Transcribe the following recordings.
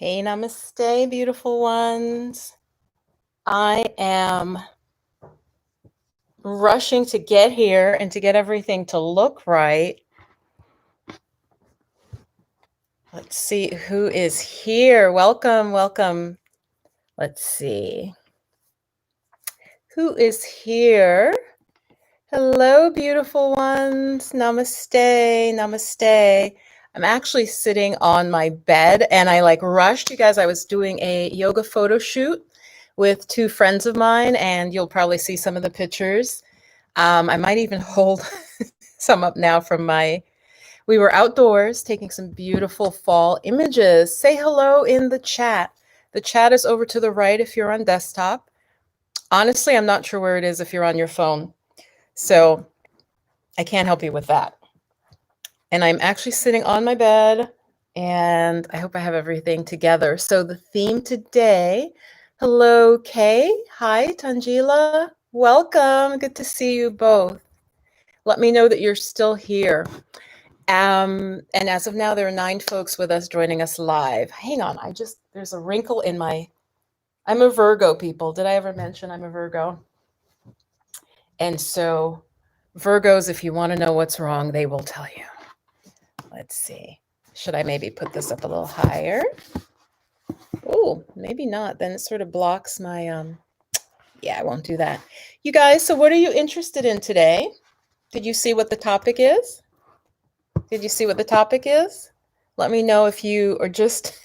Hey, namaste, beautiful ones. I am rushing to get here and to get everything to look right. Let's see who is here. Welcome, welcome. Let's see. Who is here? Hello, beautiful ones. Namaste, namaste. I'm actually sitting on my bed and I rushed. You guys, I was doing a yoga photo shoot with two friends of mine, and you'll probably see some of the pictures. I might even hold some up now we were outdoors taking some beautiful fall images. Say hello in the chat. The chat is over to the right if you're on desktop. Honestly, I'm not sure where it is if you're on your phone. So I can't help you with that. And I'm actually sitting on my bed, and I hope I have everything together. So the theme today, hello, Kay. Hi, Tanjila. Welcome. Good to see you both. Let me know that you're still here. And as of now, there are 9 folks with us joining us live. Hang on, there's a wrinkle in I'm a Virgo, people. Did I ever mention I'm a Virgo? And so Virgos, if you want to know what's wrong, they will tell you. Let's see. Should I maybe put this up a little higher? Oh, maybe not. Then it sort of blocks my, yeah, I won't do that. You guys, so what are you interested in today? Did you see what the topic is? Did you see what the topic is? Let me know if you are just...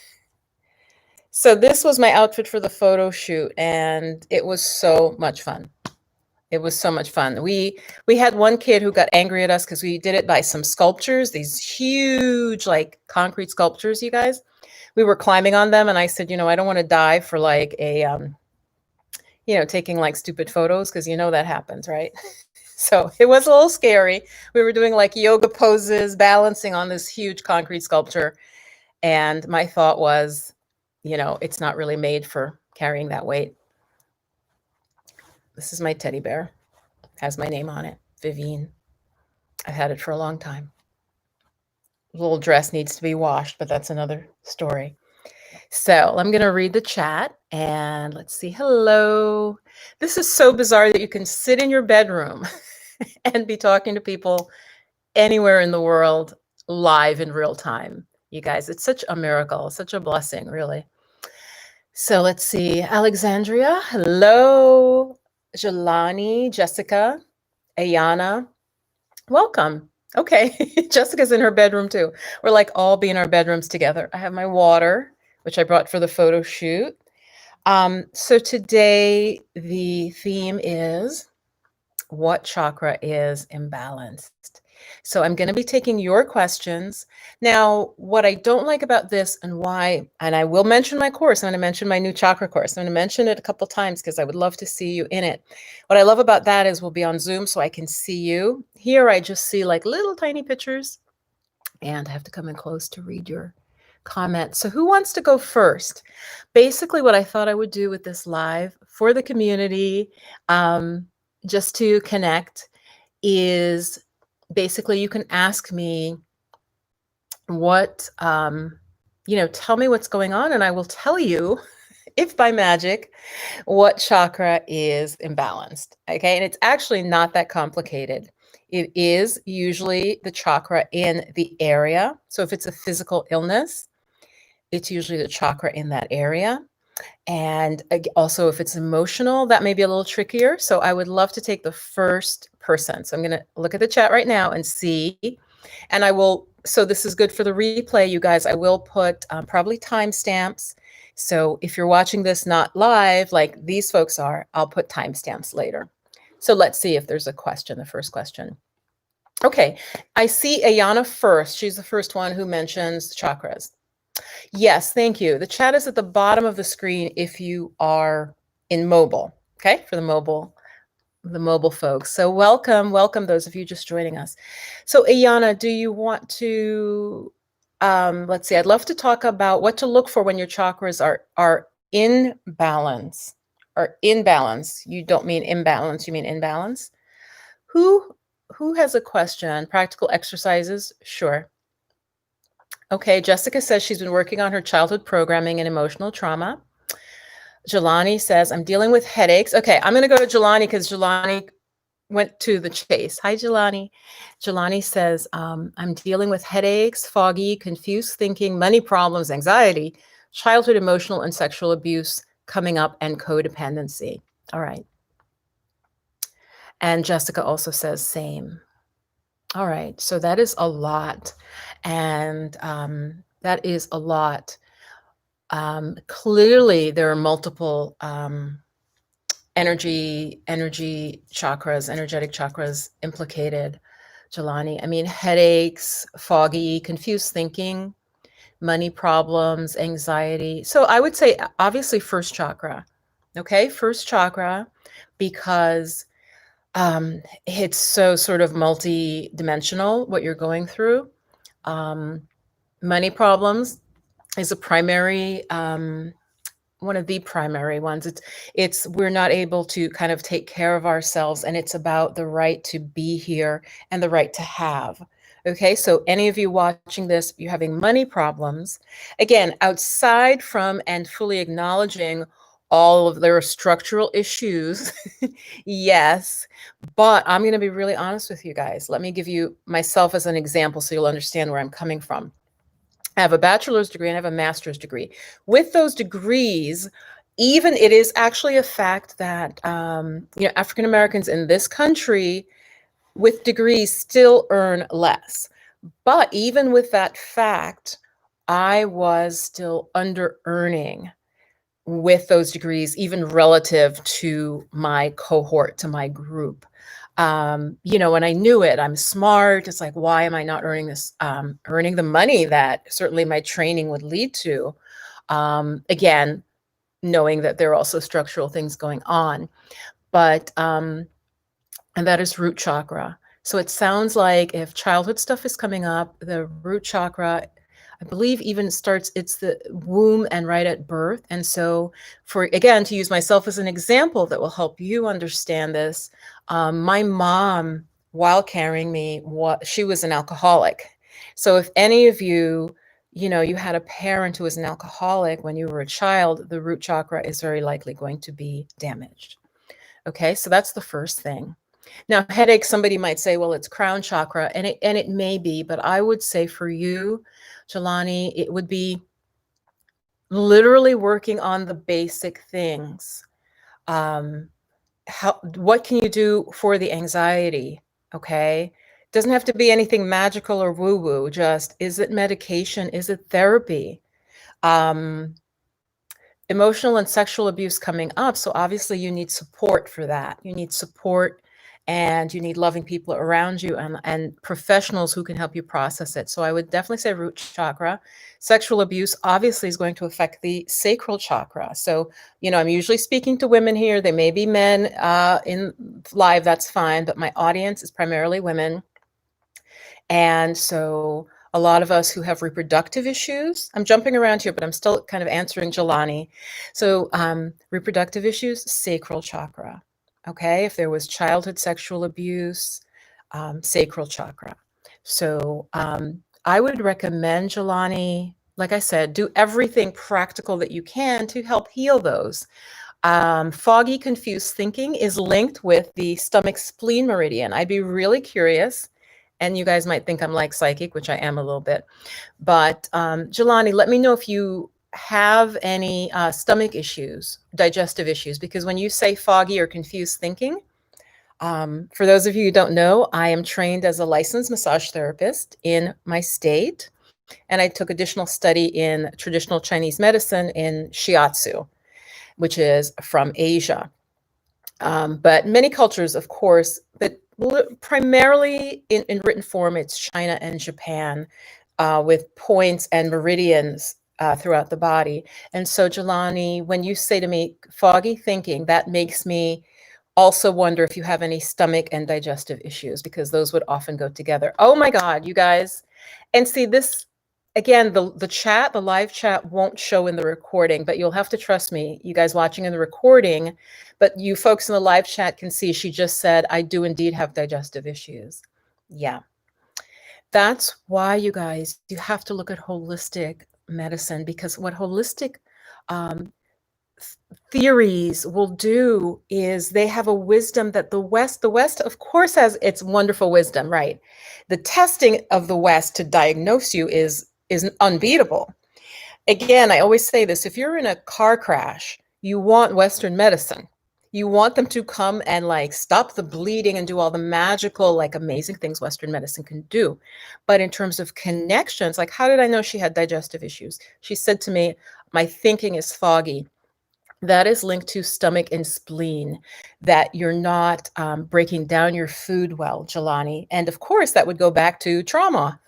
So this was my outfit for the photo shoot, and it was so much fun. It was so much fun. We had one kid who got angry at us because we did it by some sculptures, these huge concrete sculptures, you guys. We were climbing on them, and I said, I don't want to die for taking stupid photos, because that happens, right? So it was a little scary. We were doing yoga poses, balancing on this huge concrete sculpture. And my thought was, it's not really made for carrying that weight. This is my teddy bear. Has my name on it, Vivienne. I've had it for a long time. The little dress needs to be washed, but that's another story. So I'm going to read the chat, and let's see. Hello. This is so bizarre that you can sit in your bedroom and be talking to people anywhere in the world live in real time. You guys, it's such a miracle, such a blessing, really. So let's see. Alexandria, hello. Jelani, Jessica, Ayana, welcome. Okay, Jessica's in her bedroom too. We're all be in our bedrooms together. I have my water, which I brought for the photo shoot. So today the theme is what chakra is imbalanced. So I'm going to be taking your questions. Now, what I don't like about this and why, and I will mention my course, I'm going to mention my new chakra course. I'm going to mention it a couple times because I would love to see you in it. What I love about that is we'll be on Zoom so I can see you. Here I just see little tiny pictures, and I have to come in close to read your comments. So who wants to go first? Basically, what I thought I would do with this live for the community, just to connect, is basically you can ask me what, tell me what's going on, and I will tell you, if by magic, what chakra is imbalanced. Okay, and it's actually not that complicated. It is usually the chakra in the area. So if it's a physical illness, it's usually the chakra in that area. And also if it's emotional, that may be a little trickier. So I would love to take the first person. So I'm going to look at the chat right now and see. And I will, so this is good for the replay, you guys. I will put probably timestamps. So if you're watching this not live, like these folks are, I'll put timestamps later. So let's see if there's a question, the first question. Okay, I see Ayana first. She's the first one who mentions chakras. Yes, thank you. The chat is at the bottom of the screen if you are in mobile, okay, for the mobile folks. So welcome those of you just joining us. So Ayana, do you want to, let's see, I'd love to talk about what to look for when your chakras are in balance, or in balance. You don't mean imbalance, you mean imbalance. Who has a question? Practical exercises? Sure. Okay, Jessica says she's been working on her childhood programming and emotional trauma. Jelani says, I'm dealing with headaches. Okay, I'm going to go to Jelani because Jelani went to the chase. Hi, Jelani. Jelani says, I'm dealing with headaches, foggy, confused thinking, money problems, anxiety, childhood emotional and sexual abuse coming up, and codependency. All right. And Jessica also says same. All right. So that is a lot. And that is a lot. Clearly, there are multiple energetic chakras implicated, Jelani. I mean, headaches, foggy, confused thinking, money problems, anxiety. So I would say, obviously, first chakra. Okay, first chakra, because it's so sort of multi-dimensional what you're going through. Money problems is a primary one of the primary ones. It's we're not able to kind of take care of ourselves, and it's about the right to be here and the right to have. Okay, so any of you watching this, you're having money problems, again, outside from and fully acknowledging all of their structural issues. Yes, but I'm going to be really honest with you guys. Let me give you myself as an example so you'll understand where I'm coming from. I have a bachelor's degree and I have a master's degree. With those degrees, even it is actually a fact that African Americans in this country with degrees still earn less. But even with that fact, I was still under earning with those degrees, even relative to my cohort, to my group. When I knew it, I'm smart. It's like, why am I not earning this, earning the money that certainly my training would lead to? Again, knowing that there are also structural things going on, but, and that is root chakra. So it sounds like if childhood stuff is coming up, the root chakra, I believe, even starts, it's the womb and right at birth. And so again, to use myself as an example that will help you understand this, my mom, while carrying me, she was an alcoholic. So if any of you, you had a parent who was an alcoholic when you were a child, the root chakra is very likely going to be damaged. Okay, so that's the first thing. Now, headache, somebody might say, well, it's crown chakra, and it may be, but I would say for you, Jelani, it would be literally working on the basic things. What can you do for the anxiety? Okay, doesn't have to be anything magical or woo-woo. Just, is it medication? Is it therapy? Emotional and sexual abuse coming up. So obviously you need support for that. You need support, and you need loving people around you and professionals who can help you process it. So I would definitely say root chakra. Sexual abuse obviously is going to affect the sacral chakra. So, I'm usually speaking to women here. There may be men in live, that's fine, but my audience is primarily women. And so a lot of us who have reproductive issues, I'm jumping around here, but I'm still kind of answering Jelani. So reproductive issues, sacral chakra. Okay, if there was childhood sexual abuse, sacral chakra. So I would recommend, Jelani, like I said, do everything practical that you can to help heal those. Foggy, confused thinking is linked with the stomach spleen meridian. I'd be really curious. And you guys might think I'm like psychic, which I am a little bit. But Jelani, let me know if you have any stomach issues, digestive issues, because when you say foggy or confused thinking, for those of you who don't know, I am trained as a licensed massage therapist in my state, and I took additional study in traditional Chinese medicine in shiatsu, which is from Asia. But many cultures, of course, but primarily in written form, it's China and Japan, with points and meridians throughout the body. And so, Jelani, when you say to me foggy thinking, that makes me also wonder if you have any stomach and digestive issues, because those would often go together. Oh my God, you guys. And see, this, again, the live chat won't show in the recording, but you'll have to trust me, you guys watching in the recording, but you folks in the live chat can see she just said, I do indeed have digestive issues. Yeah. That's why, you guys, you have to look at holistic medicine, because what holistic theories will do is they have a wisdom that the West, of course, has its wonderful wisdom, right? The testing of the West to diagnose you is unbeatable. Again, I always say this, if you're in a car crash, you want Western medicine. You want them to come and like stop the bleeding and do all the magical, like amazing things Western medicine can do. But in terms of connections, like how did I know she had digestive issues? She said to me, my thinking is foggy. That is linked to stomach and spleen, that you're not breaking down your food well, Jelani. And of course, that would go back to trauma.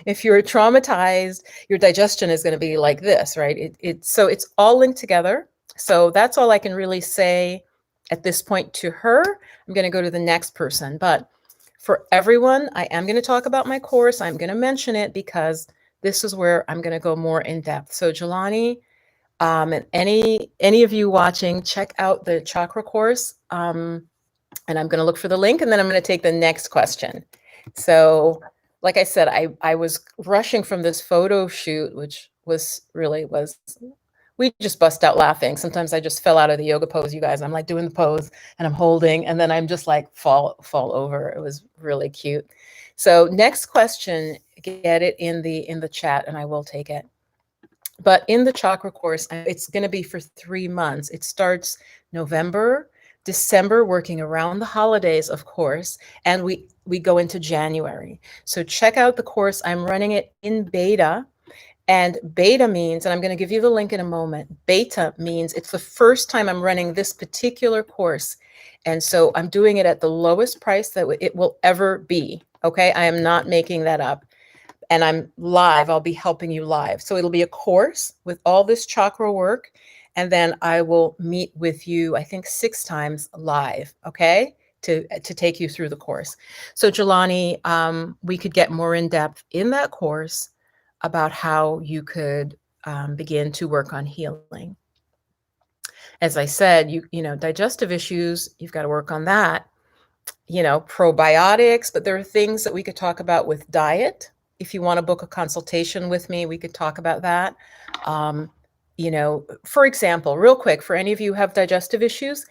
If you're traumatized, your digestion is going to be like this, right? So it's all linked together. So that's all I can really say at this point to her. I'm going to go to the next person. But for everyone, I am going to talk about my course. I'm going to mention it because this is where I'm going to go more in depth. So Jelani, and any of you watching, check out the chakra course. And I'm going to look for the link, and then I'm going to take the next question. So like I said, I was rushing from this photo shoot, which was we just bust out laughing. Sometimes I just fell out of the yoga pose, you guys. I'm like doing the pose and I'm holding, and then I'm just like fall over. It was really cute. So next question, get it in the chat and I will take it. But in the chakra course, it's going to be for 3 months. It starts November, December, working around the holidays, of course, and we go into January. So check out the course. I'm running it in beta, and beta means, and I'm going to give you the link in a moment, beta means it's the first time I'm running this particular course. And so I'm doing it at the lowest price that it will ever be. Okay, I am not making that up. And I'm live, I'll be helping you live. So it'll be a course with all this chakra work. And then I will meet with you, I think 6 times live, okay? To take you through the course. So Jelani, we could get more in depth in that course about how you could begin to work on healing. As I said, you know, digestive issues, you've got to work on that. You know, probiotics, but there are things that we could talk about with diet. If you want to book a consultation with me, we could talk about that. You know, for example, real quick, for any of you who have digestive issues,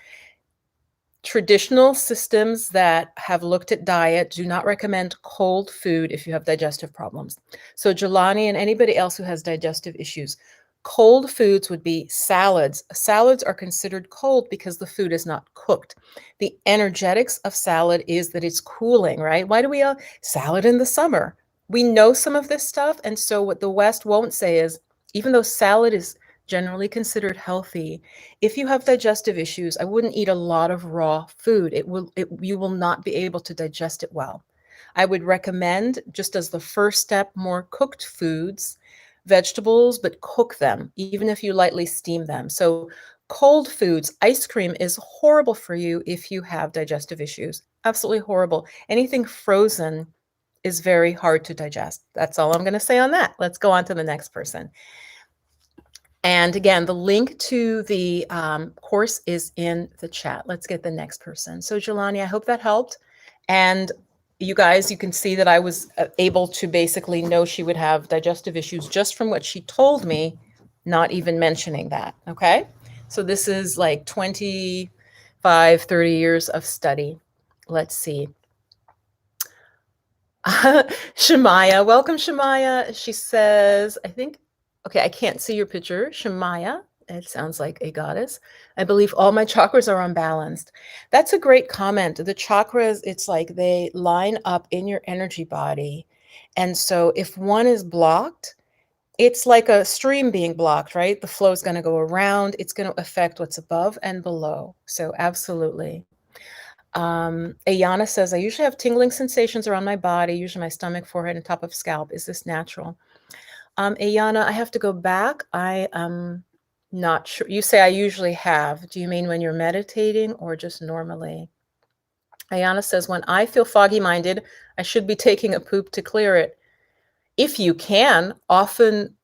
traditional systems that have looked at diet do not recommend cold food if you have digestive problems. So Jelani and anybody else who has digestive issues, cold foods would be salads. Salads are considered cold because the food is not cooked. The energetics of salad is that it's cooling, right? Why do we have salad in the summer? We know some of this stuff. And so what the West won't say is, even though salad is generally considered healthy, if you have digestive issues, I wouldn't eat a lot of raw food. You will not be able to digest it well. I would recommend, just as the first step, more cooked foods, vegetables, but cook them, even if you lightly steam them. So cold foods, ice cream is horrible for you if you have digestive issues. Absolutely horrible. Anything frozen is very hard to digest. That's all I'm going to say on that. Let's go on to the next person. And again, the link to the course is in the chat. Let's get the next person. So Jelani, I hope that helped. And you guys, you can see that I was able to basically know she would have digestive issues just from what she told me, not even mentioning that, okay? So this is like 25, 30 years of study. Let's see. Shemaya, welcome Shemaya. She says, I think, okay, I can't see your picture. Shemaya, it sounds like a goddess. I believe all my chakras are unbalanced. That's a great comment. The chakras, it's like they line up in your energy body. And so if one is blocked, it's like a stream being blocked, right? The flow is going to go around. It's going to affect what's above and below. So absolutely. Ayana says, I usually have tingling sensations around my body, usually my stomach, forehead, and top of scalp. Is this natural? Ayana, I have to go back. I am not sure. You say I usually have. Do you mean when you're meditating or just normally? Ayana says, when I feel foggy-minded, I should be taking a poop to clear it. If you can, often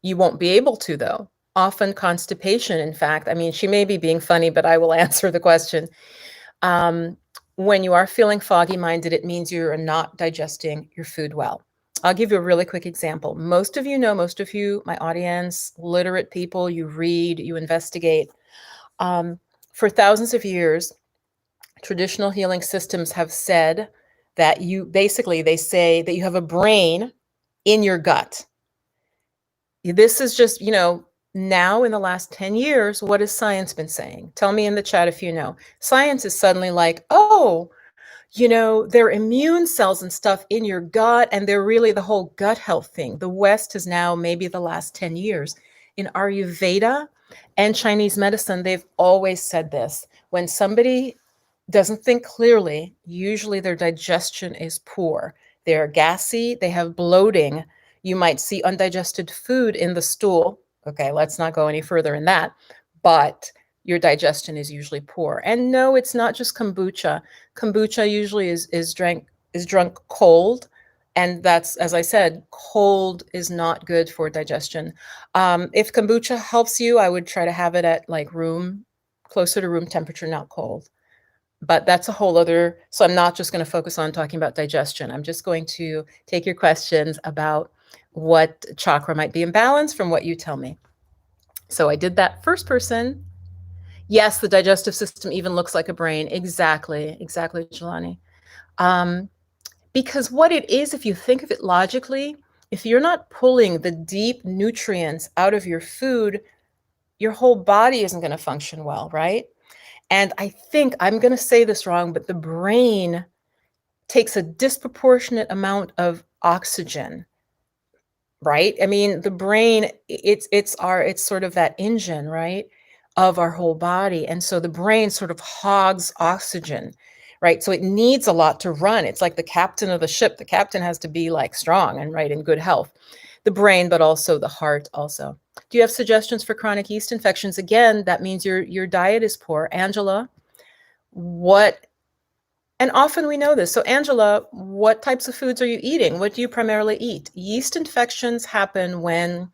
you won't be able to, though. Often constipation, in fact. I mean, she may be being funny, but I will answer the question. When you are feeling foggy-minded, it means you're not digesting your food well. I'll give you a really quick example. Most of you know, most of you, my audience, literate people, you read, you investigate. For thousands of years, traditional healing systems have said that they say that you have a brain in your gut. This is just, now in the last 10 years, what has science been saying? Tell me in the chat if you know. Science is suddenly like, oh, there are immune cells and stuff in your gut, and they're really the whole gut health thing. The West has now, maybe the last 10 years, in Ayurveda and Chinese medicine, they've always said this. When somebody doesn't think clearly, usually their digestion is poor. They're gassy, they have bloating. You might see undigested food in the stool. Okay, let's not go any further in that. But your digestion is usually poor. And no, it's not just kombucha. Kombucha usually is drunk cold. And that's, as I said, cold is not good for digestion. If kombucha helps you, I would try to have it at closer to room temperature, not cold. But that's a whole other, so I'm not just going to focus on talking about digestion. I'm just going to take your questions about what chakra might be imbalanced from what you tell me. So I did that first person. Yes, the digestive system even looks like a brain. Exactly, Jelani. Because what it is, if you think of it logically, if you're not pulling the deep nutrients out of your food, your whole body isn't going to function well, right? And I think I'm going to say this wrong, but the brain takes a disproportionate amount of oxygen, right? I mean, the brain, it's sort of that engine, right, of our whole body. And so the brain sort of hogs oxygen, right? So it needs a lot to run. It's like the captain of the ship. The captain has to be like strong and in good health. The brain, but also the heart also. Do you have suggestions for chronic yeast infections? Again, that means your diet is poor. Angela, and often we know this. So Angela, what types of foods are you eating? What do you primarily eat? Yeast infections happen when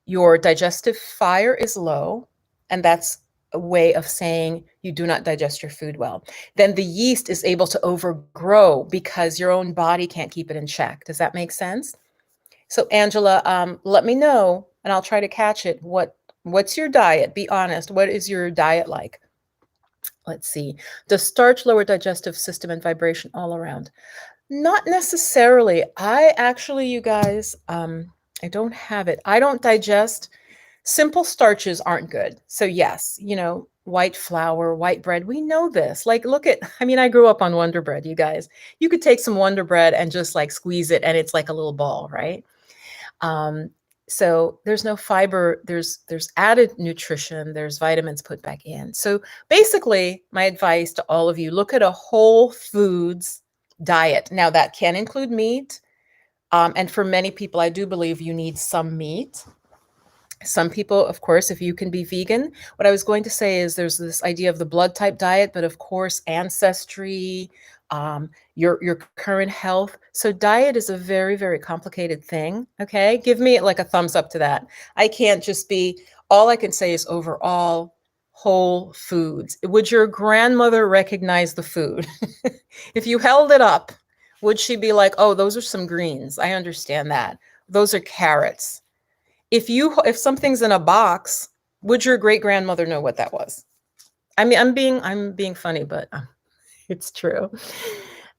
your digestive fire is low, and that's a way of saying you do not digest your food well. Then the yeast is able to overgrow because your own body can't keep it in check. Does that make sense? So Angela, let me know, and I'll try to catch it. What's your diet? Be honest. What is your diet like? Let's see. Does starch lower digestive system and vibration all around? Not necessarily. I actually, you guys, I don't have it. I don't digest. Simple starches aren't good. So yes, white flour, white bread, we know this. Like, I grew up on Wonder Bread, you guys. You could take some Wonder Bread and just squeeze it, and it's like a little ball, right? So there's no fiber, there's added nutrition, there's vitamins put back in. So basically, my advice to all of you, look at a whole foods diet. Now that can include meat. And for many people, I do believe you need some meat. Some people, of course, if you can be vegan, what I was going to say is there's this idea of the blood type diet, but of course, ancestry, your current health. So diet is a very, very complicated thing. Okay. Give me a thumbs up to that. I can't just all I can say is overall whole foods. Would your grandmother recognize the food? If you held it up, would she be like, oh, those are some greens? I understand that. Those are carrots. If something's in a box, would your great grandmother know what that was? I mean, I'm being funny, but it's true.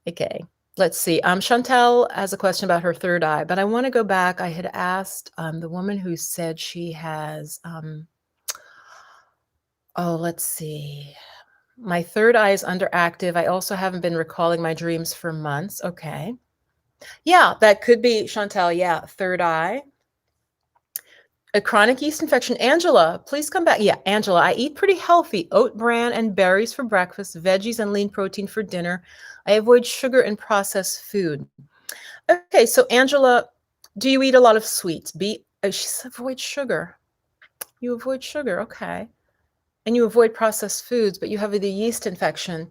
Okay, let's see. Chantel has a question about her third eye, but I want to go back. I had asked the woman who said she has, let's see. My third eye is underactive. I also haven't been recalling my dreams for months. Okay. Yeah, that could be, Chantel. Yeah, third eye. A chronic yeast infection. Angela, please come back. Yeah, Angela, I eat pretty healthy. Oat bran and berries for breakfast, veggies and lean protein for dinner. I avoid sugar and processed food. Okay, so Angela, do you eat a lot of sweets? She says avoid sugar. You avoid sugar, okay. And you avoid processed foods, but you have the yeast infection.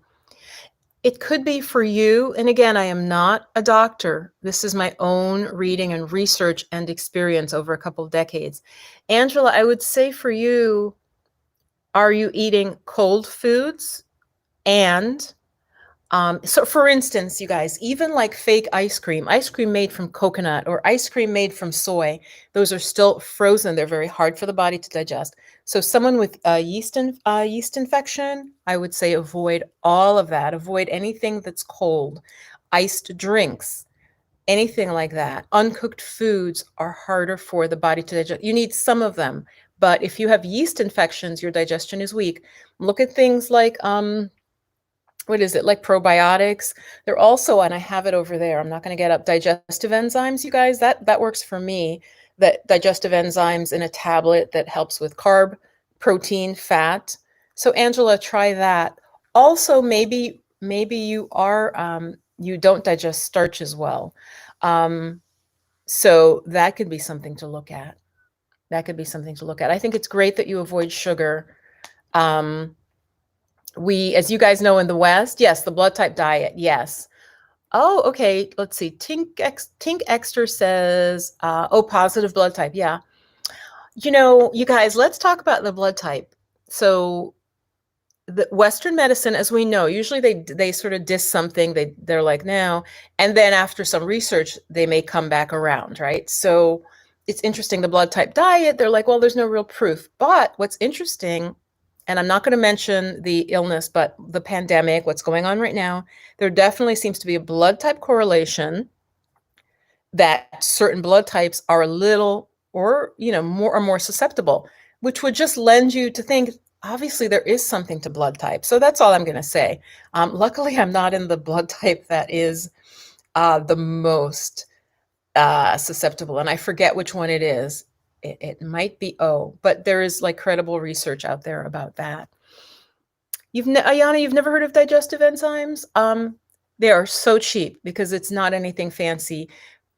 It could be for you, and again, I am not a doctor. This is my own reading and research and experience over a couple of decades. Angela, I would say for you, are you eating cold foods? And So for instance, you guys, even like fake ice cream made from coconut or ice cream made from soy, those are still frozen. They're very hard for the body to digest. So someone with yeast infection, I would say avoid all of that. Avoid anything that's cold, iced drinks, anything like that. Uncooked foods are harder for the body to digest. You need some of them, but if you have yeast infections, your digestion is weak. Look at things like what is it, like probiotics. They're also, and I have it over there, I'm not going to get up, digestive enzymes, you guys. That works for me. That digestive enzymes in a tablet that helps with carb, protein, fat. So Angela, try that. Also, maybe you are you don't digest starch as well. So that could be something to look at. That could be something to look at. I think it's great that you avoid sugar. We, as you guys know in the West, yes, the blood type diet, yes. Oh, okay, let's see. Tink Exter says, oh, positive blood type, yeah. You know, you guys, let's talk about the blood type. So the Western medicine, as we know, usually they sort of diss something, they're like, no, and then after some research, they may come back around, right? So it's interesting, the blood type diet, they're like, well, there's no real proof. But what's interesting, and I'm not going to mention the illness, but the pandemic, what's going on right now, there definitely seems to be a blood type correlation that certain blood types are a little or, you know, more susceptible, which would just lend you to think, obviously there is something to blood type. So that's all I'm going to say. Luckily, I'm not in the blood type that is the most susceptible, and I forget which one it is. It might be O, but there is like credible research out there about that. Ayana, you've never heard of digestive enzymes? They are so cheap because it's not anything fancy.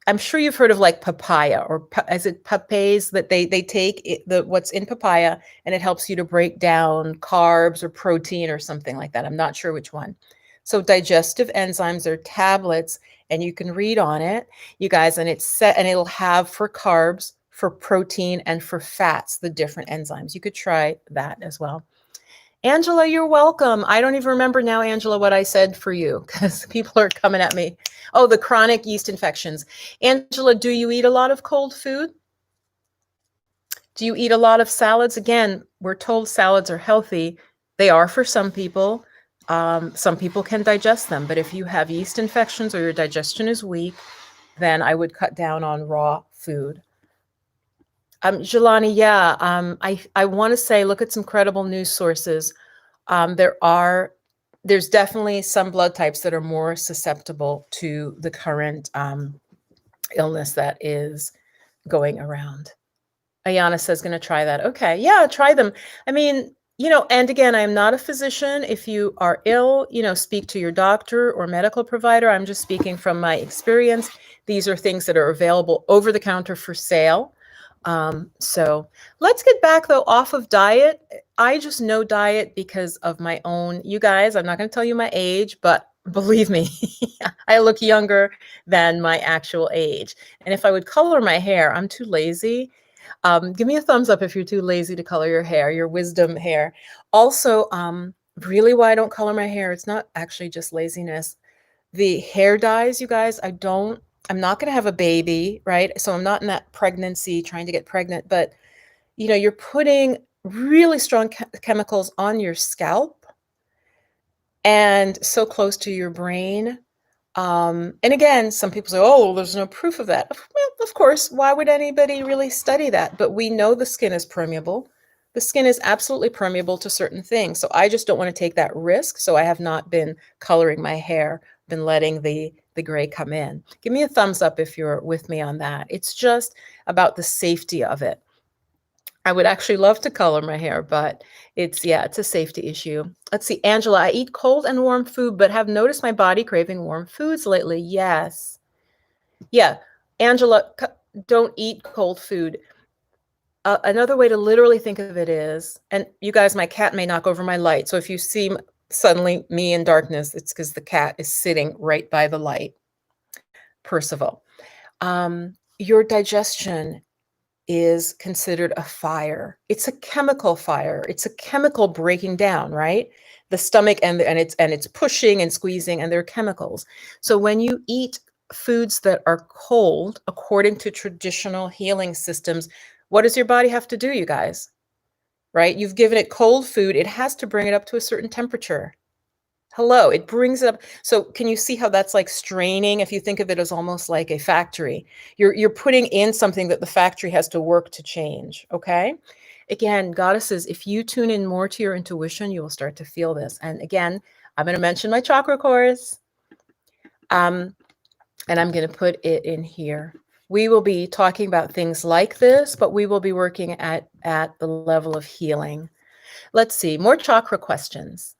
I'm sure you've heard of like papaya, or is it papayas, that they take what's in papaya and it helps you to break down carbs or protein or something like that. I'm not sure which one. So digestive enzymes are tablets, and you can read on it, you guys, and it's set, and it'll have for carbs, for protein, and for fats, the different enzymes. You could try that as well. Angela, you're welcome. I don't even remember now, Angela, what I said for you, because people are coming at me. Oh, the chronic yeast infections. Angela, do you eat a lot of cold food? Do you eat a lot of salads? Again, we're told salads are healthy. They are for some people. Some people can digest them, but if you have yeast infections or your digestion is weak, then I would cut down on raw food. Jelani, yeah, I want to say, look at some credible news sources. There's definitely some blood types that are more susceptible to the current illness that is going around. Ayana says, going to try that. Okay, yeah, try them. I mean, you know, and again, I am not a physician. If you are ill, you know, speak to your doctor or medical provider. I'm just speaking from my experience. These are things that are available over the counter for sale. So let's get back though off of diet. I just know diet because of my own, you guys, I'm not going to tell you my age, but believe me, I look younger than my actual age. And if I would color my hair, I'm too lazy. Give me a thumbs up if you're too lazy to color your hair, your wisdom hair. Also, really why I don't color my hair, it's not actually just laziness. The hair dyes, you guys, I'm not going to have a baby, right? So I'm not in that pregnancy, trying to get pregnant, but you know, you're putting really strong chemicals on your scalp and so close to your brain. And again, some people say, oh, there's no proof of that. Well, of course, why would anybody really study that? But we know the skin is permeable. The skin is absolutely permeable to certain things. So I just don't want to take that risk. So I have not been coloring my hair, been letting the gray come in. Give me a thumbs up if you're with me on that. It's just about the safety of it. I would actually love to color my hair, but it's a safety issue. Let's see, Angela, I eat cold and warm food, but have noticed my body craving warm foods lately. Yes. Yeah, Angela, don't eat cold food. Another way to literally think of it is, and you guys, my cat may knock over my light. So if you see suddenly me in darkness, it's because the cat is sitting right by the light. Percival, your digestion is considered a fire. It's a chemical fire. It's a chemical breaking down, right? The stomach and it's pushing and squeezing, and they're chemicals. So when you eat foods that are cold, according to traditional healing systems, what does your body have to do, you guys? Right? You've given it cold food. It has to bring it up to a certain temperature. Hello, it brings it up. So can you see how that's like straining? If you think of it as almost like a factory, you're putting in something that the factory has to work to change. Okay. Again, goddesses, if you tune in more to your intuition, you will start to feel this. And again, I'm going to mention my chakra course. And I'm going to put it in here. We will be talking about things like this, but we will be working at the level of healing. Let's see, more chakra questions.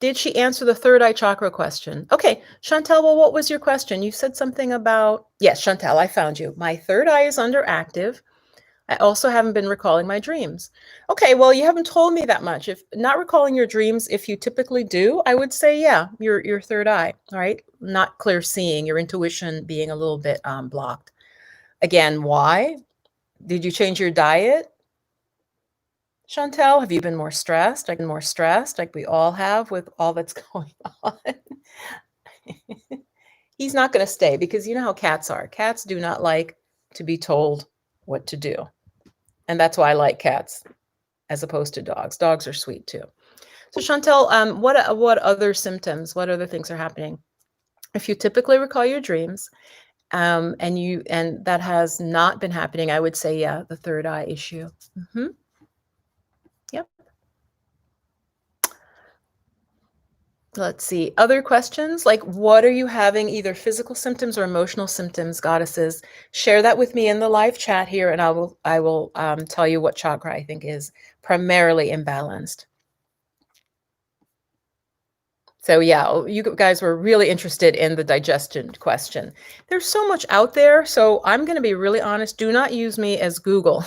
Did she answer the third eye chakra question? Okay, Chantel, well, what was your question? You said something about, yes, Chantel, I found you. My third eye is underactive. I also haven't been recalling my dreams. Okay, well, you haven't told me that much. If not recalling your dreams, if you typically do, I would say, yeah, your third eye, all right? Not clear seeing, your intuition being a little bit blocked. Again, why? Did you change your diet? Chantel, have you been more stressed? I've been more stressed, like we all have with all that's going on. He's not going to stay because you know how cats are. Cats do not like to be told what to do. And that's why I like cats as opposed to dogs. Dogs are sweet too. So Chantel, what other symptoms, what other things are happening? If you typically recall your dreams, and that has not been happening, I would say, yeah, the third eye issue. Mm-hmm. Yep. Let's see. Other questions? Like, what are you having, either physical symptoms or emotional symptoms, goddesses? Share that with me in the live chat here, and I will tell you what chakra I think is primarily imbalanced. So yeah, you guys were really interested in the digestion question. There's so much out there, so I'm going to be really honest. Do not use me as Google.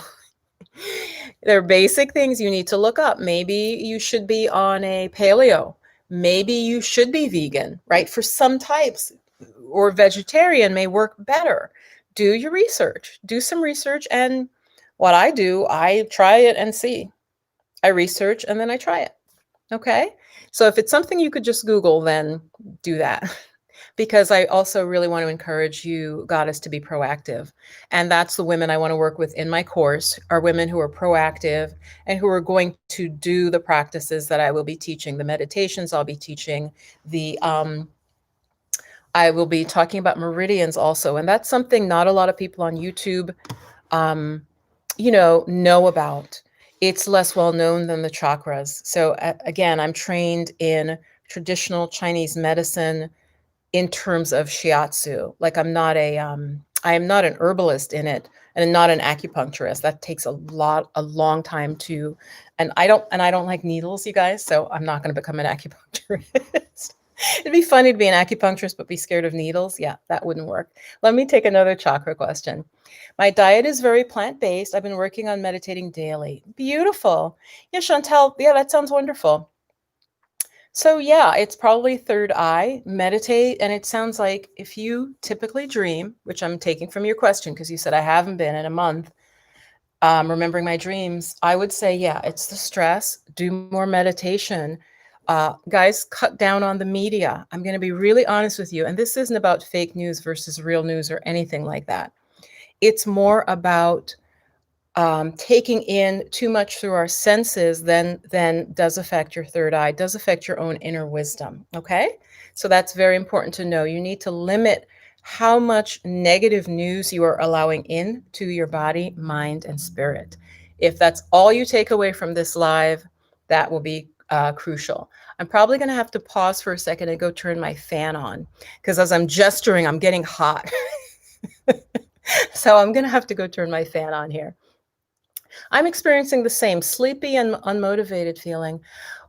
There are basic things you need to look up. Maybe you should be on a paleo. Maybe you should be vegan, right? For some types, or vegetarian may work better. Do your research. Do some research. And what I do, I try it and see. I research and then I try it. Okay? So if it's something you could just Google, then do that. Because I also really want to encourage you, goddess, to be proactive. And that's the women I want to work with in my course, are women who are proactive and who are going to do the practices that I will be teaching, the meditations I'll be teaching, I will be talking about meridians also. And that's something not a lot of people on YouTube, know about. It's less well known than the chakras. So again, I'm trained in traditional Chinese medicine in terms of shiatsu. Like I am not an herbalist in it, and not an acupuncturist. That takes a long time to, and I don't like needles, you guys. So I'm not going to become an acupuncturist. It'd be funny to be an acupuncturist, but be scared of needles. Yeah, that wouldn't work. Let me take another chakra question. My diet is very plant-based. I've been working on meditating daily. Beautiful. Yeah, Chantel. Yeah, that sounds wonderful. So yeah, it's probably third eye, meditate. And it sounds like if you typically dream, which I'm taking from your question, because you said I haven't been in a month, remembering my dreams, I would say, yeah, it's the stress. Do more meditation. Guys, cut down on the media. I'm going to be really honest with you. And this isn't about fake news versus real news or anything like that. It's more about taking in too much through our senses then does affect your third eye, does affect your own inner wisdom. Okay. So that's very important to know. You need to limit how much negative news you are allowing into your body, mind, and spirit. If that's all you take away from this live, that will be crucial. I'm probably going to have to pause for a second and go turn my fan on, because as I'm gesturing, I'm getting hot. So I'm going to have to go turn my fan on here. I'm experiencing the same sleepy and unmotivated feeling.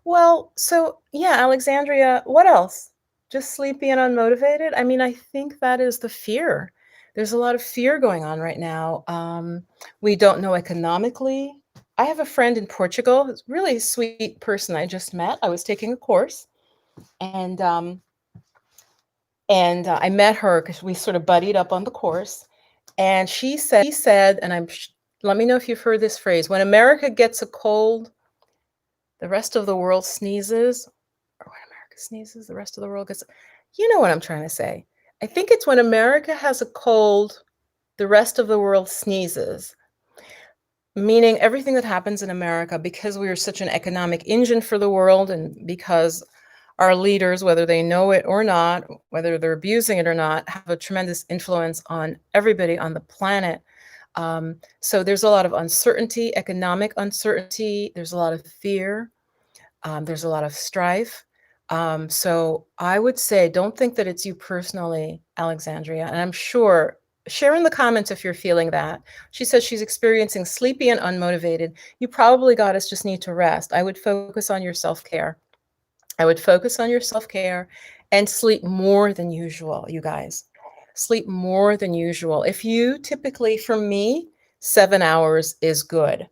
Well, so yeah, Alexandria, what else? Just sleepy and unmotivated? I mean, I think that is the fear. There's a lot of fear going on right now. We don't know economically. I have a friend in Portugal, who's a really sweet person I just met. I was taking a course, and I met her because we sort of buddied up on the course. And she said, and let me know if you've heard this phrase, when America gets a cold, the rest of the world sneezes, or when America sneezes, the rest of the world gets, you know what I'm trying to say. I think it's when America has a cold, the rest of the world sneezes. Meaning everything that happens in America, because we are such an economic engine for the world, and because our leaders, whether they know it or not, whether they're abusing it or not, have a tremendous influence on everybody on the planet. So there's a lot of uncertainty, economic uncertainty. There's a lot of fear. There's a lot of strife. So I would say, don't think that it's you personally, Alexandria. And I'm sure, share in the comments if you're feeling that. She says she's experiencing sleepy and unmotivated. You probably, goddess, just need to rest. I would focus on your self-care. I would focus on your self-care and sleep more than usual, you guys. Sleep more than usual. If you typically, for me, 7 hours is good.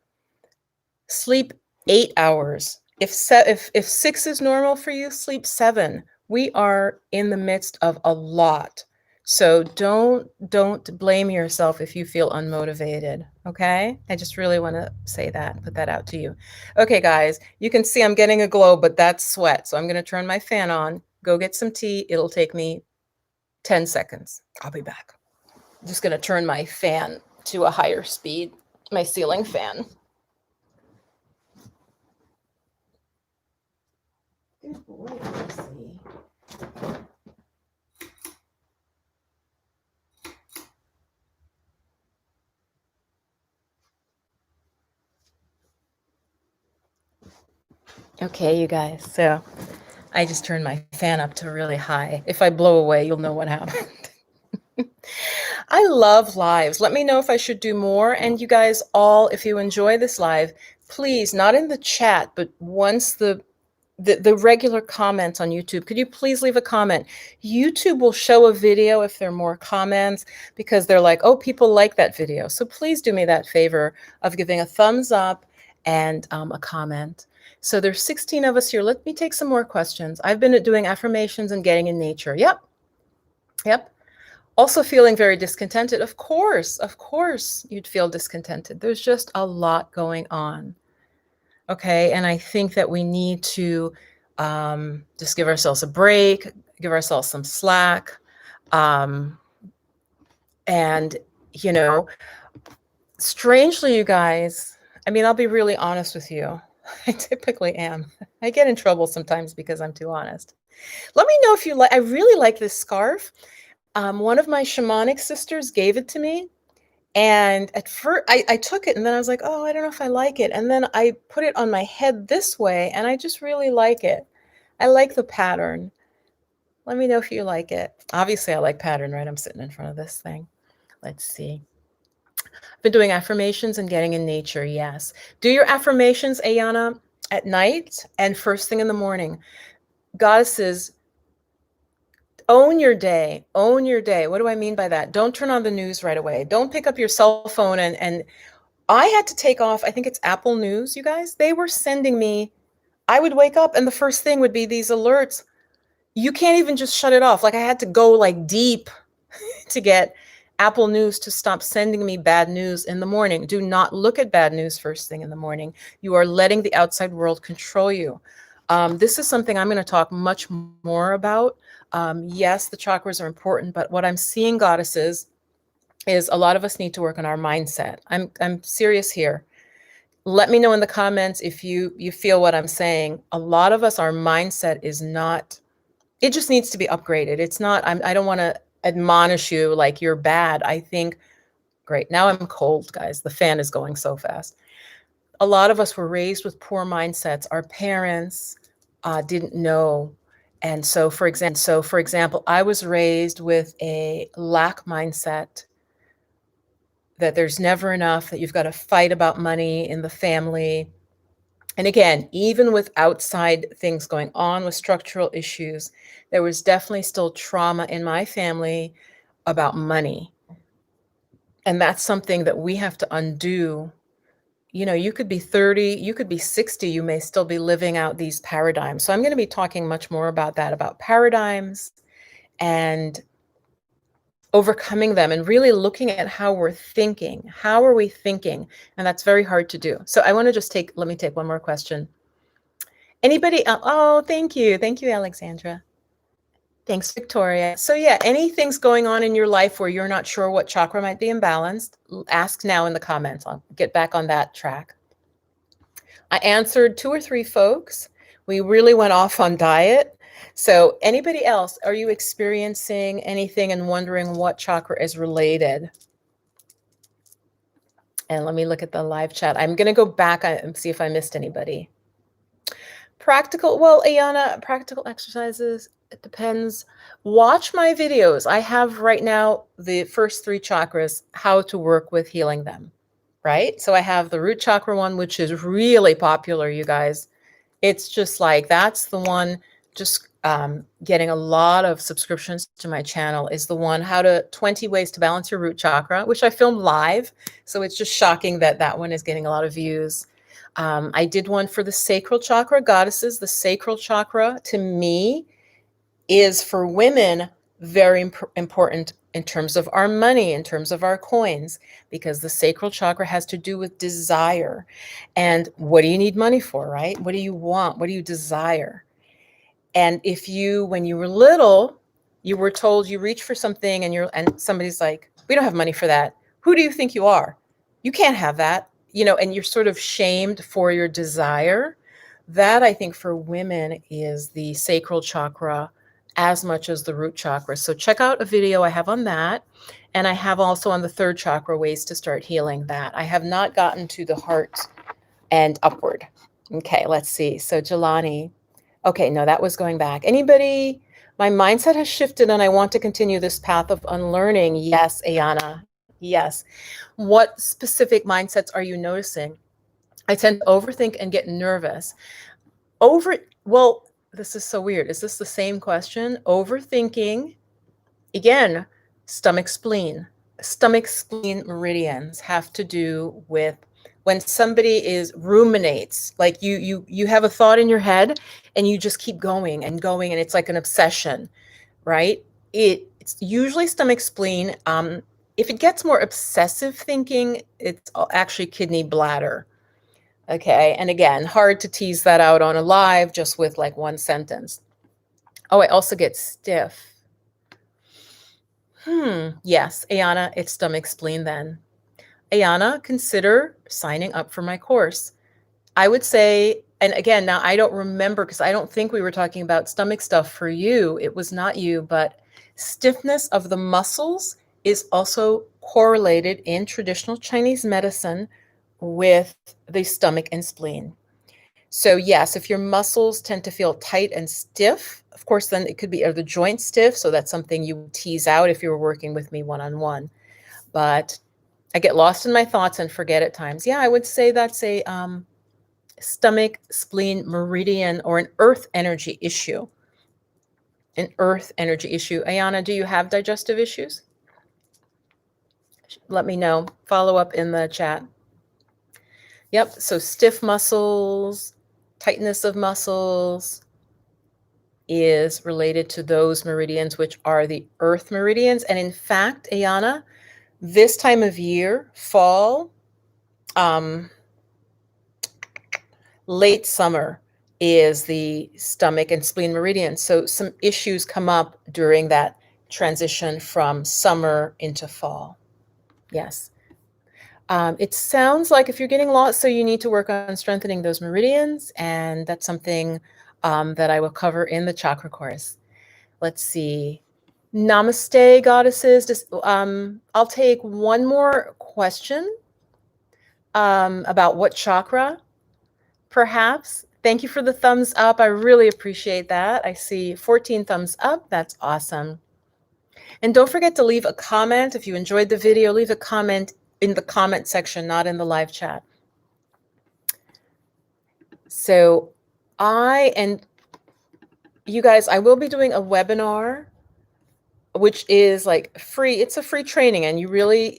Sleep 8 hours. If 6 is normal for you, sleep 7. We are in the midst of a lot. So don't blame yourself if you feel unmotivated, okay? I just really want to say that, put that out to you. Okay, guys, you can see I'm getting a glow, but that's sweat. So I'm going to turn my fan on, go get some tea. It'll take me 10 seconds. I'll be back. I'm just going to turn my fan to a higher speed, my ceiling fan. Good boy, Lucy. Okay, you guys, so I just turned my fan up to really high. If I blow away, you'll know what happened. I love lives. Let me know if I should do more. And you guys all, if you enjoy this live, please, not in the chat, but once the regular comments on YouTube, could you please leave a comment? YouTube will show a video if there are more comments, because they're like, oh, people like that video. So please do me that favor of giving a thumbs up and a comment. So there's 16 of us here. Let me take some more questions. I've been doing affirmations and getting in nature. Yep. Also feeling very discontented. Of course you'd feel discontented. There's just a lot going on. Okay, and I think that we need to just give ourselves a break, give ourselves some slack. And, you know, strangely, you guys, I mean, I'll be really honest with you. I typically am. I get in trouble sometimes because I'm too honest. Let me know if you like, I really like this scarf. One of my shamanic sisters gave it to me. And at first I took it and then I was like, oh, I don't know if I like it. And then I put it on my head this way and I just really like it. I like the pattern. Let me know if you like it. Obviously I like pattern, right? I'm sitting in front of this thing. Let's see. I've been doing affirmations and getting in nature. Yes. Do your affirmations, Ayana, at night and first thing in the morning. Goddesses, own your day. Own your day. What do I mean by that? Don't turn on the news right away. Don't pick up your cell phone and I had to take off, I think it's Apple News, you guys. They were sending me, I would wake up and the first thing would be these alerts. You can't even just shut it off. Like I had to go like deep to get Apple News to stop sending me bad news in the morning. Do not look at bad news first thing in the morning. You are letting the outside world control you. This is something I'm going to talk much more about. Yes, the chakras are important, but what I'm seeing, goddesses, is a lot of us need to work on our mindset. I'm serious here. Let me know in the comments if you feel what I'm saying. A lot of us, our mindset is not, it just needs to be upgraded. It's not, I don't want to admonish you like you're bad. I think, great, now I'm cold, guys. The fan is going so fast. A lot of us were raised with poor mindsets. Our parents didn't know. And so, for example, I was raised with a lack mindset, that there's never enough, that you've got to fight about money in the family. And again, even with outside things going on with structural issues, there was definitely still trauma in my family about money. And that's something that we have to undo. You know, you could be 30, you could be 60, you may still be living out these paradigms. So I'm going to be talking much more about that, about paradigms and overcoming them and really looking at how we're thinking. How are we thinking? And that's very hard to do. So I want to just let me take one more question. Anybody? Oh, thank you. Thank you, Alexandra. Thanks, Victoria. So yeah, anything's going on in your life where you're not sure what chakra might be imbalanced, ask now in the comments. I'll get back on that track. I answered 2 or 3 folks. We really went off on diet. So anybody else, are you experiencing anything and wondering what chakra is related? And let me look at the live chat. I'm going to go back and see if I missed anybody. Practical, well, Ayana, practical exercises, it depends. Watch my videos. I have right now the first 3 chakras, how to work with healing them, right? So I have the root chakra one, which is really popular, you guys. It's just like, that's the one, just getting a lot of subscriptions to my channel is the one, 20 ways to balance your root chakra, which I filmed live. So it's just shocking that that one is getting a lot of views. I did one for the sacral chakra, goddesses. The sacral chakra to me is for women very important in terms of our money, in terms of our coins, because the sacral chakra has to do with desire. And what do you need money for, right? What do you want? What do you desire? And if you, when you were little, you were told you reach for something and somebody's like, we don't have money for that. Who do you think you are? You can't have that. You know, and you're sort of shamed for your desire. That, I think, for women is the sacral chakra as much as the root chakra. So check out a video I have on that. And I have also on the 3rd chakra ways to start healing that. I have not gotten to the heart and upward. Okay, let's see. So Jelani. Okay, no, that was going back. Anybody? My mindset has shifted and I want to continue this path of unlearning. Yes, Ayana. Yes. What specific mindsets are you noticing? I tend to overthink and get nervous. Well, this is so weird. Is this the same question? Overthinking, again, stomach, spleen. Stomach, spleen meridians have to do with when somebody ruminates, like you have a thought in your head and you just keep going and going and it's like an obsession, right? It's usually stomach, spleen. If it gets more obsessive thinking, it's actually kidney, bladder. Okay. And again, hard to tease that out on a live just with like one sentence. Oh, I also get stiff. Yes, Ayana, it's stomach, spleen then. Ayana, consider signing up for my course. I would say, and again, now I don't remember because I don't think we were talking about stomach stuff for you. It was not you, but stiffness of the muscles is also correlated in traditional Chinese medicine with the stomach and spleen. So yes, if your muscles tend to feel tight and stiff, of course, then it could be the joint stiff. So that's something you tease out if you were working with me one-on-one. But I get lost in my thoughts and forget at times. Yeah, I would say that's a stomach, spleen, meridian, or an earth energy issue. An earth energy issue. Ayana, do you have digestive issues? Let me know. Follow up in the chat. Yep, so stiff muscles, tightness of muscles is related to those meridians, which are the earth meridians. And in fact, Ayana, this time of year, fall, late summer is the stomach and spleen meridian. So some issues come up during that transition from summer into fall. Yes. It sounds like if you're getting lost, so you need to work on strengthening those meridians, and that's something that I will cover in the chakra course. Let's see. Namaste, goddesses. I'll take one more question about what chakra, perhaps. Thank you for the thumbs up. I really appreciate that. I see 14 thumbs up. That's awesome. And don't forget to leave a comment. If you enjoyed the video, leave a comment in the comment section, not in the live chat. So you guys, I will be doing a webinar, which is like free. It's a free training, and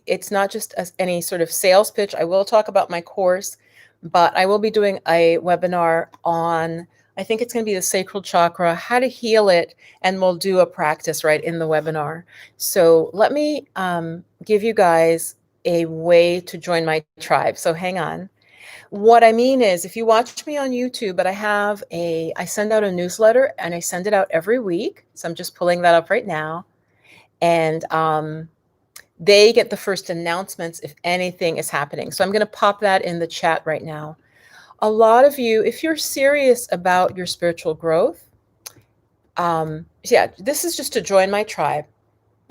it's not just any sort of sales pitch. I will talk about my course, but I will be doing a webinar on I think it's going to be the sacral chakra, how to heal it, and we'll do a practice right in the webinar. So let me give you guys a way to join my tribe. So hang on. What I mean is, if you watch me on YouTube, but I send out a newsletter and I send it out every week. So I'm just pulling that up right now. And they get the first announcements if anything is happening. So I'm going to pop that in the chat right now. A lot of you, if you're serious about your spiritual growth, yeah, this is just to join my tribe.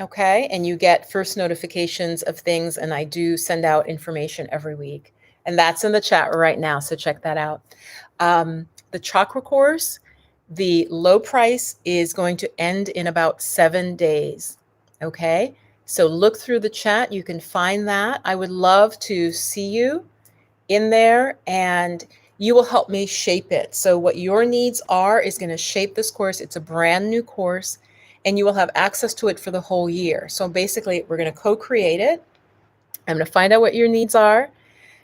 Okay. And you get first notifications of things. And I do send out information every week. And that's in the chat right now. So check that out. The chakra course, the low price is going to end in about 7 days. Okay. So look through the chat. You can find that. I would love to see you in there, and you will help me shape it. So what your needs are is going to shape this course. It's a brand new course, and you will have access to it for the whole year. So basically, we're going to co-create it. I'm going to find out what your needs are,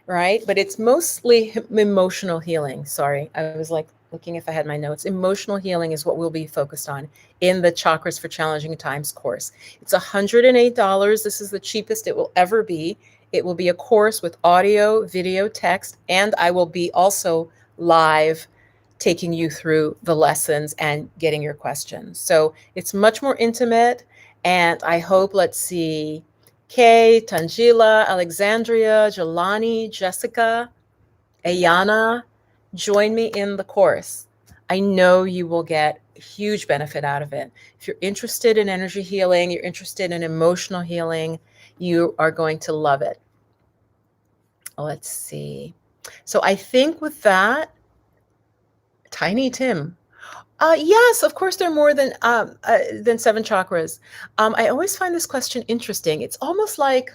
right? But it's mostly emotional healing. Sorry, I was like looking if I had my notes. Emotional healing is what we'll be focused on in the Chakras for Challenging Times course. It's $108. This is the cheapest it will ever be. It will be a course with audio, video, text, and I will be also live taking you through the lessons and getting your questions. So it's much more intimate, and I hope, let's see, Kay, Tangila, Alexandria, Jelani, Jessica, Ayana, join me in the course. I know you will get a huge benefit out of it. If you're interested in energy healing, you're interested in emotional healing, you are going to love it. Let's see. So I think with that, Tiny Tim. Yes, of course, there are more than 7 chakras. I always find this question interesting. It's almost like,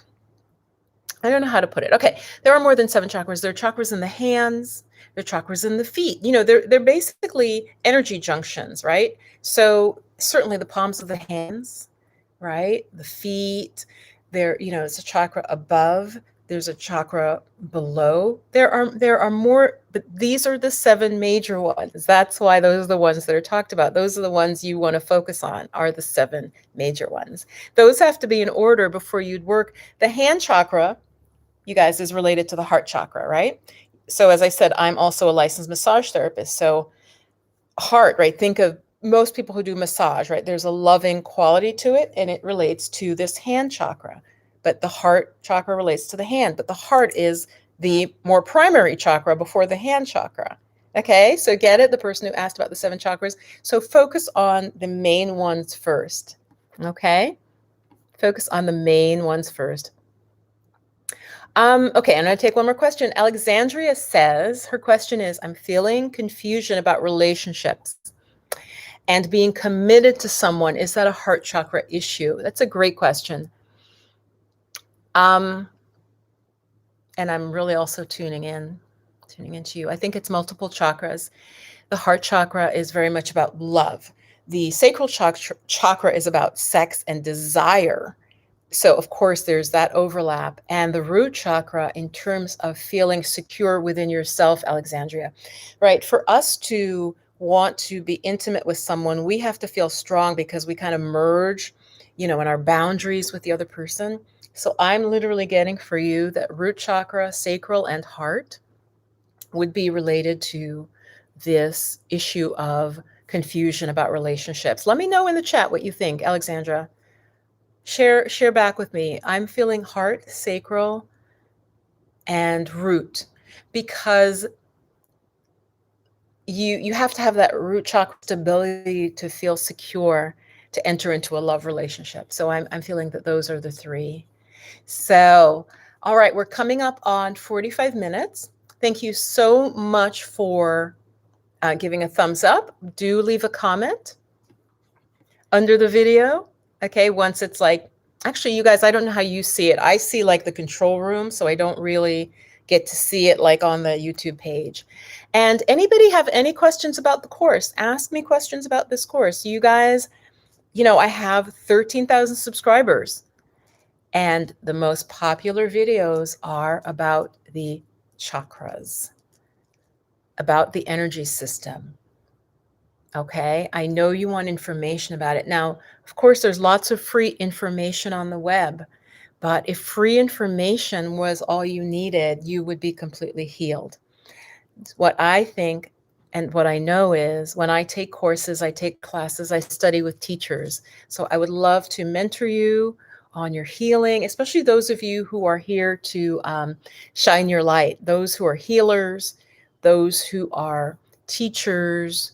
I don't know how to put it. Okay, there are more than 7 chakras. There are chakras in the hands. There are chakras in the feet. You know, they're basically energy junctions, right? So certainly the palms of the hands, right? The feet. It's a chakra above. There's a chakra below. There are more, but these are the 7 major ones. That's why those are the ones that are talked about. Those are the ones you want to focus on, are the 7 major ones. Those have to be in order before you'd work. The hand chakra, you guys, is related to the heart chakra, right? So as I said, I'm also a licensed massage therapist. So heart, right? Think of most people who do massage, right? There's a loving quality to it, and it relates to this hand chakra. But the heart chakra relates to the hand, but the heart is the more primary chakra before the hand chakra. Okay, so get it? The person who asked about the 7 chakras. So focus on the main ones first. Okay, focus on the main ones first. Okay, I'm going to take one more question. Alexandria says, her question is, I'm feeling confusion about relationships and being committed to someone. Is that a heart chakra issue? That's a great question. And I'm really also tuning into you. I think it's multiple chakras. The heart chakra is very much about love. The sacral chakra is about sex and desire. So, of course, there's that overlap. And the root chakra, in terms of feeling secure within yourself, Alexandria, right? For us to want to be intimate with someone, we have to feel strong because we kind of merge, in our boundaries with the other person. So I'm literally getting for you that root chakra, sacral, and heart would be related to this issue of confusion about relationships. Let me know in the chat what you think, Alexandra. Share back with me. I'm feeling heart, sacral, and root, because you have to have that root chakra stability to feel secure to enter into a love relationship. So I'm feeling that those are the 3. So, all right, we're coming up on 45 minutes. Thank you so much for giving a thumbs up. Do leave a comment under the video. Okay, once it's like, actually, you guys, I don't know how you see it. I see like the control room, so I don't really get to see it like on the YouTube page. And anybody have any questions about the course? Ask me questions about this course. You guys, I have 13,000 subscribers, and the most popular videos are about the chakras, about the energy system. Okay, I know you want information about it. Now, of course, there's lots of free information on the web, but if free information was all you needed, you would be completely healed. What I think and what I know is when I take courses, I take classes, I study with teachers. So I would love to mentor you on your healing, especially those of you who are here to shine your light, those who are healers, those who are teachers,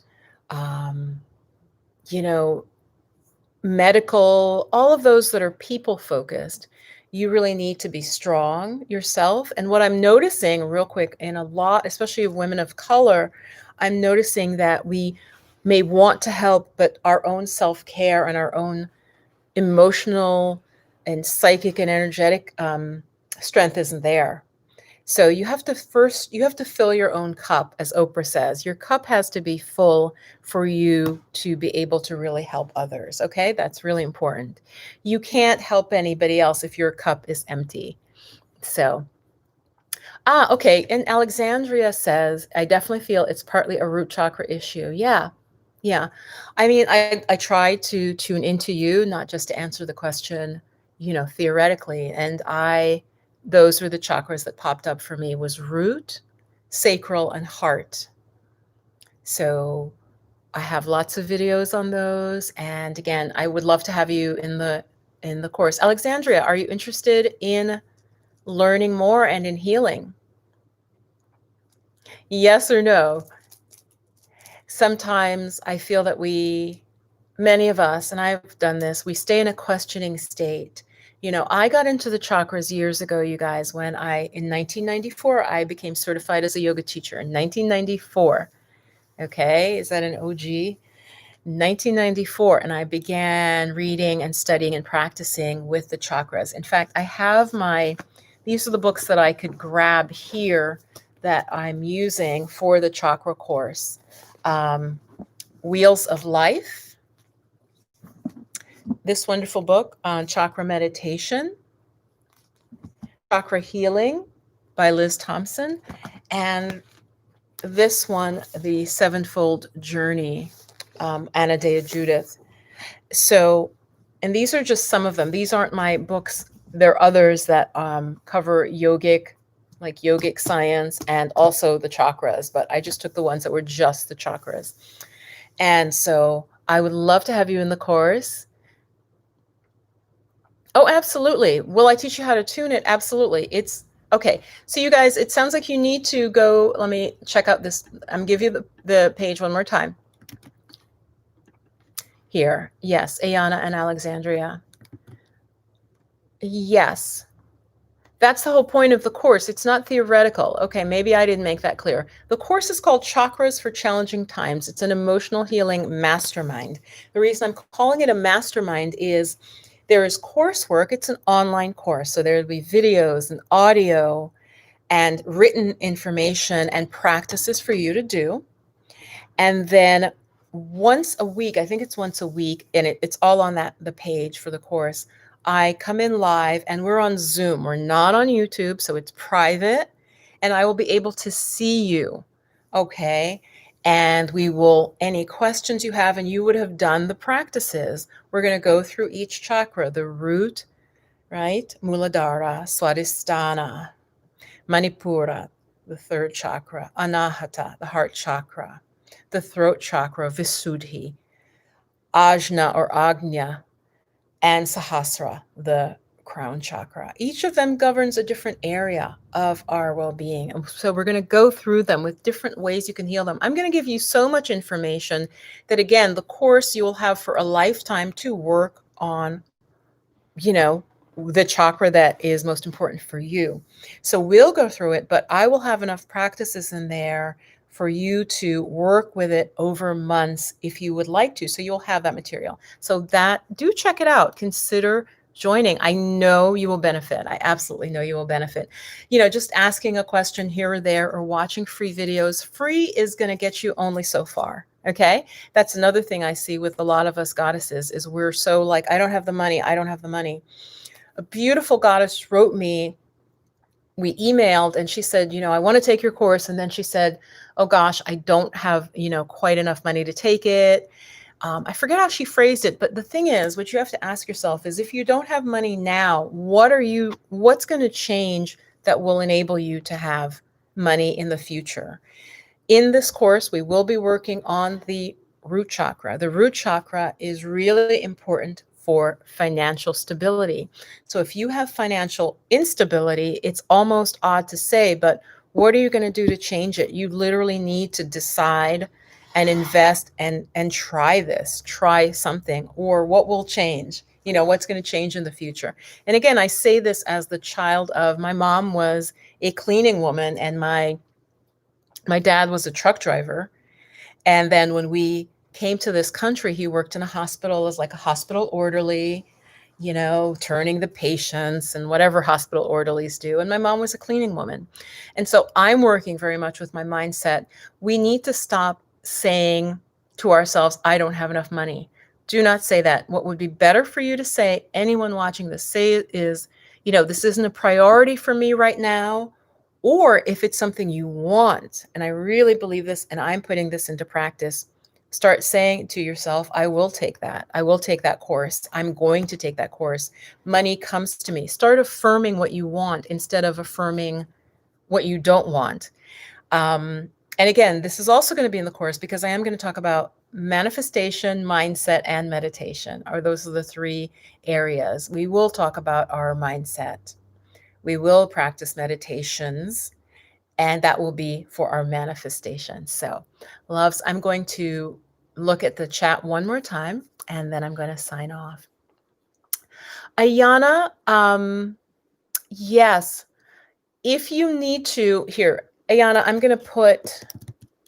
um, you know, medical, all of those that are people focused. You really need to be strong yourself. And what I'm noticing real quick in a lot, especially of women of color, I'm noticing that we may want to help, but our own self-care and our own emotional and psychic and energetic strength isn't there. So you have to fill your own cup, as Oprah says. Your cup has to be full for you to be able to really help others. Okay, that's really important. You can't help anybody else if your cup is empty. So, okay. And Alexandria says, I definitely feel it's partly a root chakra issue. Yeah. Yeah. I mean, I try to tune into you, not just to answer the question, theoretically. And those were the chakras that popped up for me was root, sacral, and heart. So I have lots of videos on those. And again, I would love to have you in the course. Alexandria, are you interested in learning more and in healing? Yes or no? Sometimes I feel that many of us, and I've done this, we stay in a questioning state. I got into the chakras years ago, you guys, in 1994, I became certified as a yoga teacher in 1994. Okay, is that an OG? 1994, and I began reading and studying and practicing with the chakras. In fact, these are the books that I could grab here that I'm using for the chakra course. Wheels of Life, this wonderful book on chakra meditation, Chakra Healing by Liz Thompson, and this one, The Sevenfold Journey, Anna Dea Judith. So, and these are just some of them. These aren't my books. There are others that cover yogic science and also the chakras, but I just took the ones that were just the chakras. And so I would love to have you in the course. Oh, absolutely. Will I teach you how to tune it? Absolutely. It's okay. So you guys, it sounds like you need to go. Let me check out this. I'm give you the page one more time. Here. Yes. Ayana and Alexandria. Yes. That's the whole point of the course. It's not theoretical. Okay, maybe I didn't make that clear. The course is called Chakras for Challenging Times. It's an emotional healing mastermind. The reason I'm calling it a mastermind is there is coursework. It's an online course. So there'll be videos and audio and written information and practices for you to do. And then once a week, I think it's once a week, and it's all on the page for the course, I come in live and we're on Zoom. We're not on YouTube, so it's private, and I will be able to see you. Okay. And any questions you have, and you would have done the practices. We're going to go through each chakra, the root, right? Muladhara, Swadhisthana, Manipura, the third chakra, Anahata, the heart chakra, the throat chakra, Visuddhi, Ajna or Agnya, and Sahasra, the crown chakra. Each of them governs a different area of our well-being. And so we're going to go through them with different ways you can heal them. I'm going to give you so much information that, again, the course you will have for a lifetime to work on, the chakra that is most important for you. So we'll go through it, but I will have enough practices in there for you to work with it over months if you would like to. So you'll have that material. So do check it out. Consider joining. I know you will benefit. I absolutely know you will benefit. Just asking a question here or there or watching free videos. Free is going to get you only so far. Okay. That's another thing I see with a lot of us goddesses is we're so like, I don't have the money. I don't have the money. A beautiful goddess wrote me we emailed and she said, I want to take your course. And then she said, oh gosh, I don't have, quite enough money to take it. I forget how she phrased it, but the thing is, what you have to ask yourself is, if you don't have money now, what's going to change that will enable you to have money in the future? In this course, we will be working on the root chakra. The root chakra is really important for financial stability. So if you have financial instability, it's almost odd to say, but what are you going to do to change it? You literally need to decide and invest and try something, or what will change, what's going to change in the future. And again, I say this as the child of, my mom was a cleaning woman and my dad was a truck driver. And then when we came to this country, he worked in a hospital as like a hospital orderly, turning the patients and whatever hospital orderlies do. And my mom was a cleaning woman. And so I'm working very much with my mindset. We need to stop saying to ourselves, I don't have enough money. Do not say that. What would be better for you to say, anyone watching this, say is, this isn't a priority for me right now. Or if it's something you want, and I really believe this, and I'm putting this into practice, start saying to yourself, I will take that. I will take that course. I'm going to take that course. Money comes to me. Start affirming what you want instead of affirming what you don't want. And again, this is also going to be in the course because I am going to talk about manifestation, mindset, and meditation. Those are the three areas. We will talk about our mindset. We will practice meditations, and that will be for our manifestation. So, loves, I'm going to look at the chat one more time, and then I'm going to sign off. Ayana, yes, if you need to, here, Ayana, I'm going to put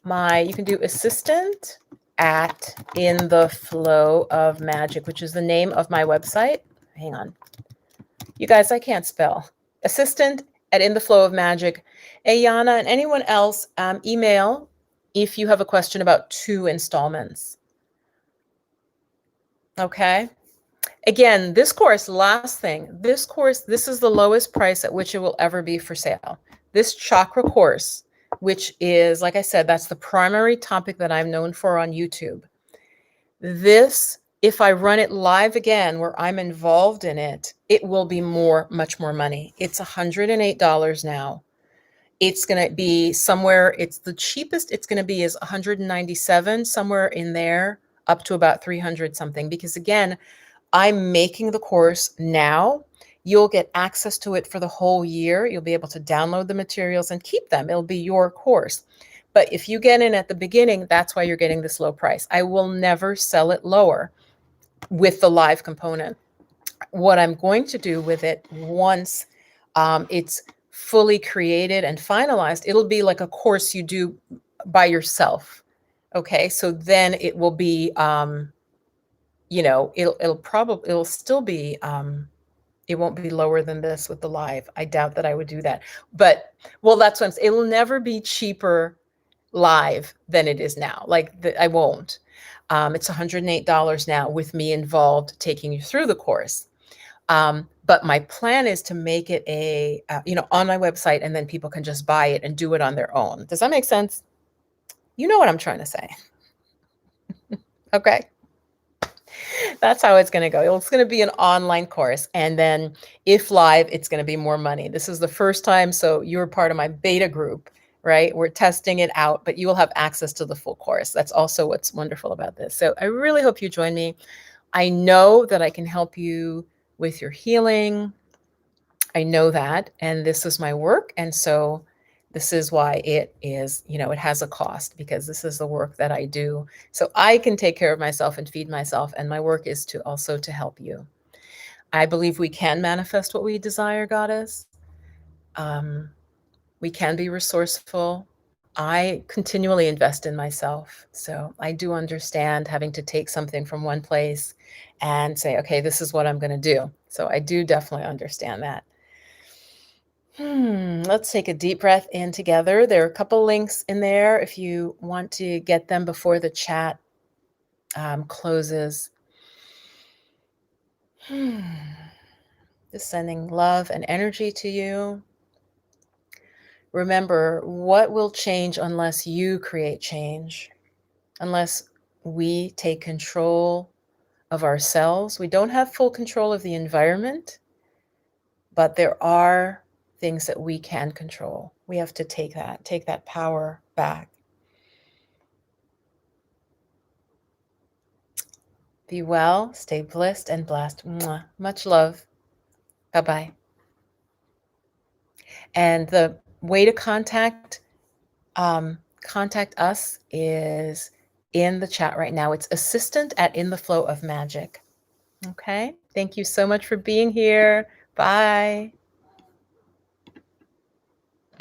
you can do assistant at In the Flow of Magic, which is the name of my website. Hang on. You guys, I can't spell. Assistant at In the Flow of Magic. Ayana and anyone else, email if you have a question about 2 installments. Okay. Again, this course, last thing, this is the lowest price at which it will ever be for sale. This chakra course, which is, like I said, that's the primary topic that I'm known for on YouTube. This, if I run it live again, where I'm involved in it, it will be much more money. It's $108 now. It's going to be somewhere, it's the cheapest it's going to be is $197, somewhere in there, up to about $300 something. Because again, I'm making the course now. You'll get access to it for the whole year. You'll be able to download the materials and keep them. It'll be your course. But if you get in at the beginning, that's why you're getting this low price. I will never sell it lower with the live component. What I'm going to do with it, once it's fully created and finalized, it'll be like a course you do by yourself. Okay, so then it will be, it'll still be, it won't be lower than this with the live. I doubt that I would do that. But, well, that's what I'm saying. It will never be cheaper live than it is now. I won't. It's $108 now with me involved taking you through the course. But my plan is to make it on my website, and then people can just buy it and do it on their own. Does that make sense? You know what I'm trying to say. Okay. That's how it's going to go. It's going to be an online course. And then if live, it's going to be more money. This is the first time. So you're part of my beta group, right? We're testing it out, but you will have access to the full course. That's also what's wonderful about this. So I really hope you join me. I know that I can help you with your healing. I know that, and this is my work. And so this is why it is, it has a cost, because this is the work that I do. So I can take care of myself and feed myself. And my work is to also to help you. I believe we can manifest what we desire, Goddess. We can be resourceful. I continually invest in myself. So I do understand having to take something from one place and say, okay, this is what I'm going to do. So I do definitely understand that. Let's take a deep breath in together. There are a couple links in there if you want to get them before the chat closes. Just sending love and energy to you. Remember, what will change unless you create change? Unless we take control of ourselves. We don't have full control of the environment, but there are things that we can control. We have to take that power back. Be well, stay blissed and blessed. Mwah. Much love. Bye-bye. And the way to contact us is in the chat right now. It's assistant@intheflowofmagic. Okay. Thank you so much for being here. Bye.